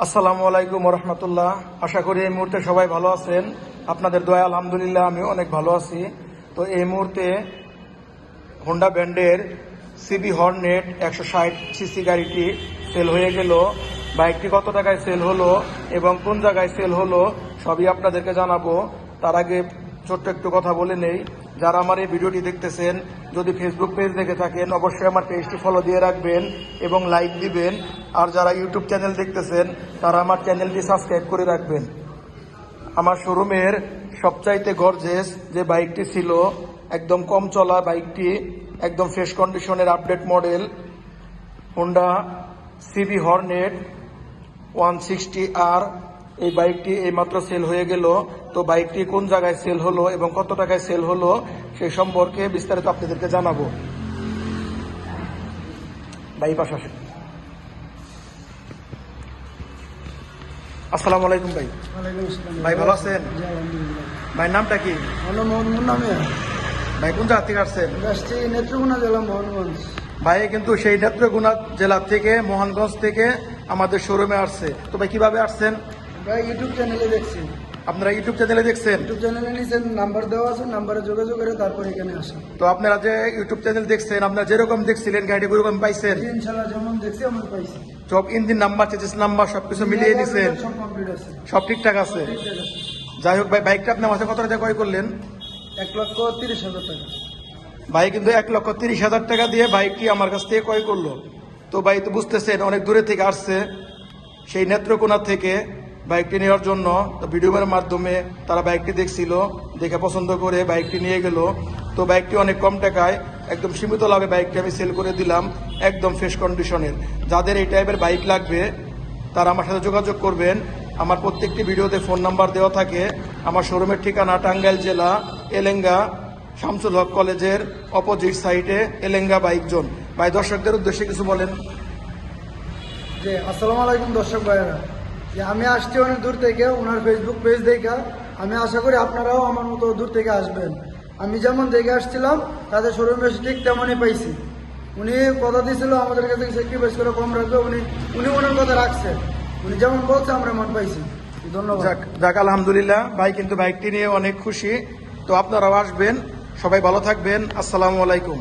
আসসালামু আলাইকুম রহমতুল্লাহ। আশা করি এই মুহূর্তে সবাই ভালো আছেন। আপনাদের দয়া আলহামদুলিল্লাহ আমি অনেক ভালো আছি। তো এই মুহূর্তে হোন্ডা ব্র্যান্ডের সিবি হর্নেট 160 সিসি গাড়িটি সেল হয়ে গেল। বাইকটি কত টাকায় সেল হলো এবং কোন জায়গায় সেল হলো সবই আপনাদেরকে জানাবো। তার আগে ছোট্ট একটু কথা বলে নেই, যারা আমার এই ভিডিওটি দেখতেছেন যদি ফেসবুক পেজ দেখে থাকেন অবশ্যই আমার পেজটি ফলো দিয়ে রাখবেন এবং লাইক দিবেন। আর যারা ইউটিউব চ্যানেল দেখতেছেন তারা আমার চ্যানেলটি সাবস্ক্রাইব করে রাখবেন। আমার শোরুমের সবচাইতে গর্জেস যে বাইকটি ছিল, একদম কম চলা বাইকটি, একদম ফ্রেশ কন্ডিশনের update model Honda CB Hornet 160R। এই বাইকটি এইমাত্র সেল হয়ে গেল। তো বাইকটি কোন জায়গায় সেল হলো এবং কত টাকায় সেল হলো সেই সম্পর্কে বিস্তারিত আপনাদেরকে জানাবো। পাশে আসেন। আসসালামু আলাইকুম ভাই। ভাই ভালো আছেন? ভাই নামটা কি? ভাই কোন জায়গা থেকে আসছেন? নেত্রকোনা জেলা মোহনগঞ্জ। ভাই কিন্তু সেই নেত্রকোনা জেলা থেকে মোহনগঞ্জ থেকে আমাদের শোরুমে আসছে। তো ভাই কিভাবে আসছেন? ভাই ইউটিউব চ্যানেলে দেখছি। আপনারা ইউটিউব চ্যানেলে দেখছেন? ইউটিউব চ্যানেলে নিচে নাম্বার দেওয়া আছে, নাম্বারে যোগাযোগ করে তারপর এখানে আসেন। তো আপনারা যে ইউটিউব চ্যানেল দেখছেন, আপনারা যেরকম দেখছিলেন গাড়িটি ওরকম পাইছেন? ইনশাআল্লাহ যেমন দেখছি আমরা পাইছি। সব ইঞ্জিন নাম্বার, চেসিস নাম্বার সবকিছু মিলিয়ে দিচ্ছেন? সব কমপ্লিট আছে, সব ঠিকঠাক আছে। যাই হোক ভাই, বাইকটা আপনি আমাদের কত টাকা ক্রয় করলেন? 1,30,000 টাকা। ভাই কিন্তু 1,30,000 টাকা দিয়ে বাইকটি আমার কাছ থেকে ক্রয় করলো। তো ভাই তো বুঝতেছেন অনেক দূরে থেকে আসছে, সেই নেত্রকোনা থেকে বাইকটি নেওয়ার জন্য। তো ভিডিওর মাধ্যমে তারা বাইকটি দেখছিল, দেখে পছন্দ করে বাইকটি নিয়ে গেল। তো বাইকটি অনেক কম টাকায় একদম সীমিত লাভে বাইকটি আমি সেল করে দিলাম, একদম ফ্রেশ কন্ডিশনের। যাদের এই টাইপের বাইক লাগবে তারা আমার সাথে যোগাযোগ করবেন। আমার প্রত্যেকটি ভিডিওতে ফোন নাম্বার দেওয়া থাকে। আমার শোরুমের ঠিকানা টাঙ্গাইল জেলা এলেঙ্গা শামসুল হক কলেজের অপোজিট সাইডে এলেঙ্গা বাইক জোন। ভাই দর্শকদের উদ্দেশ্যে কিছু বলেন। যে আসসালামু আলাইকুম দর্শক ভাইয়েরা, যে আমি আসছি অনেক দূর থেকে ওনার ফেসবুক পেজ দেখা। আমি আশা করি আপনারাও আমার মতো দূর থেকে আসবেন। আমি যেমন দেখে আসছিলাম তাদের শোরুমে ঠিক তেমনই পাইছি। উনি কথা দিয়েছিল আমাদের কাছে স্যাক্রিফাইস করে কম রাখবে, উনি ওনার কথা রাখছেন। উনি যেমন বলছে আমরা মন পাইছি। ধন্যবাদ। যাক আলহামদুলিল্লাহ, ভাই কিন্তু বাইকটি নিয়ে অনেক খুশি। তো আপনারাও আসবেন, সবাই ভালো থাকবেন। আসসালামু আলাইকুম।